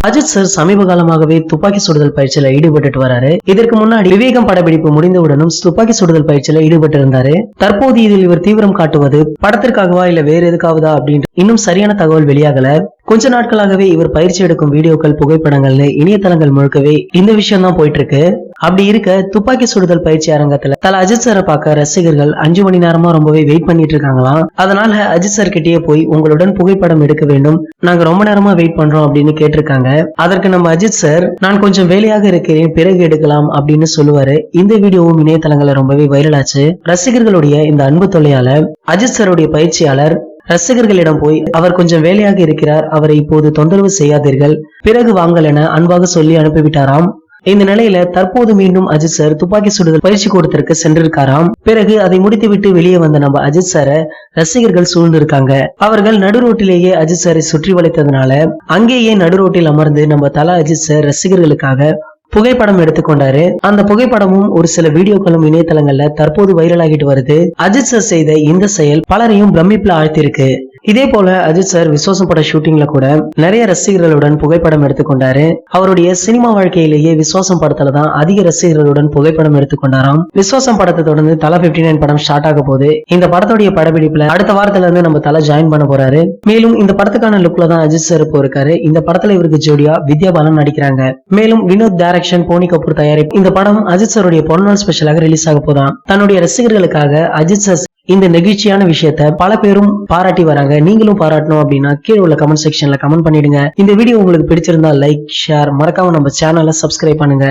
Ajith sir சமீப காலமாகவே துப்பாக்கி சுடுதல் பயிற்சியில ஈடுபட்டு வராரு. இதற்கு முன்னாடி விவேகம் படப்பிடிப்பு முடிந்தவுடனும் துப்பாக்கி சுடுதல் பயிற்சியில ஈடுபட்டு இருந்தாரு. தற்போது இதில் இவர் தீவிரம் காட்டுவது படத்திற்காகவா இல்ல வேற எதுக்காகவா அப்படின்னு இன்னும் சரியான தகவல் வெளியாகல. கொஞ்ச நாட்களாகவே இவர் பயிற்சி எடுக்கும் வீடியோக்கள், புகைப்படங்கள்னு இணையதளங்கள் முழுக்கவே இந்த விஷயம் தான் போயிட்டு இருக்கு. அப்படி இருக்க துப்பாக்கி சுடுதல் பயிற்சி அரங்கத்துல தல அஜித் சாரை பார்க்க ரசிகர்கள் 5 மணி நேரமா ரொம்பவே வெயிட் பண்ணிட்டு இருக்காங்களாம். அதனால அஜித் சார் கிட்டே போய் உங்களுடன் புகைப்படம் எடுக்க வேண்டும், நாங்க ரொம்ப நேரமா வெயிட் பண்றோம் அப்படின்னு கேட்டிருக்காங்க. அதற்கு நம்ம அஜித் சார், நான் கொஞ்சம் வேலையாக இருக்கிறேன், பிறகு எடுக்கலாம் அப்படின்னு சொல்லுவாரு. இந்த வீடியோவும் இணையதளங்கள்ல ரொம்பவே வைரல் ஆச்சு. ரசிகர்களுடைய இந்த அன்பு தொல்லையால அஜித் சாருடைய பயிற்சியாளர் ரசிகர்களிடம் போய் அவர் கொஞ்சம் வேலையாக இருக்கிறார், அவரை இப்போது தொந்தரவு செய்யாதீர்கள், பிறகு வாங்கல் என அன்பாக சொல்லி அனுப்பிவிட்டாராம். இந்த நிலையில தற்போது மீண்டும் அஜித் சார் துப்பாக்கி சுடுதல் பயிற்சி கூடத்திற்கு சென்றிருக்காராம். பிறகு அதை முடித்துவிட்டு வெளியே வந்த நம்ம அஜித் சாரை ரசிகர்கள் சூழ்ந்திருக்காங்க. அவர்கள் நடு ரோட்டிலேயே அஜித் சாரை சுற்றி வளைத்ததுனால அங்கேயே நடு ரோட்டில் அமர்ந்து நம்ம தல அஜித் சார் ரசிகர்களுக்காக புகைப்படம் எடுத்துக்கொண்டாரு. அந்த புகைப்படமும் ஒரு சில வீடியோக்களும் இணையதளங்கள்ல தற்போது வைரல் ஆகிட்டு வருது. அஜித் சார் செய்த இந்த செயல் பலரையும் பிரமிப்புல ஆழ்த்திருக்கு. இதே போல அஜித் சார் விஸ்வாசம் பட ஷூட்டிங்ல கூட நிறைய ரசிகர்களுடன் புகைப்படம் எடுத்துக்கொண்டாரு. அவருடைய சினிமா வாழ்க்கையிலேயே விஸ்வாசம் படத்துல தான் அதிக ரசிகர்களுடன் புகைப்படம் எடுத்துக்கொண்டாராம். விஸ்வாசம் படத்தை தொடர்ந்து தல 59 படம் ஸ்டார்ட் ஆக போகுது. இந்த படத்துடைய படப்பிடிப்புல அடுத்த வாரத்துல இருந்து நம்ம தல ஜாயின் பண்ண போறாரு. மேலும் இந்த படத்துக்கான லுக்ல தான் அஜித் சார் இப்போ இருக்காரு. இந்த படத்துல இவருக்கு ஜோடியா வித்யா பாலன் நடிக்கிறாங்க. மேலும் வினோத் டைரக்ஷன், போனி கபூர் தயாரிப்பு இந்த படம் அஜித் சாருடைய பிறந்தநாள் ஸ்பெஷலாக ரிலீஸ் ஆக போதான். தன்னுடைய ரசிகர்களுக்காக அஜித் சார் இந்த நெகிழ்ச்சியான விஷயத்த பல பேரும் பாராட்டி வராங்க. நீங்களும் பாராட்டணும் அப்படின்னா கீழே உள்ள கமெண்ட் செக்ஷன்ல கமெண்ட் பண்ணிடுங்க. இந்த வீடியோ உங்களுக்கு பிடிச்சிருந்தா லைக், ஷேர், மறக்காம நம்ம சேனலை சப்ஸ்கிரைப் பண்ணுங்க.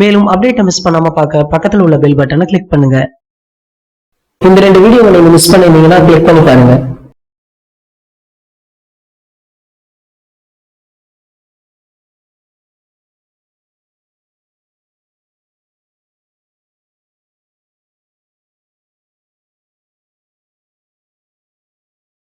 மேலும் அப்டேட்டை மிஸ் பண்ணாம பார்க்க பக்கத்துல உள்ள பெல் பட்டனை கிளிக் பண்ணுங்க. இந்த 2 வீடியோவை நீங்க மிஸ் பண்ணிருந்தீங்கன்னா கிளிக் பண்ணி பாருங்க.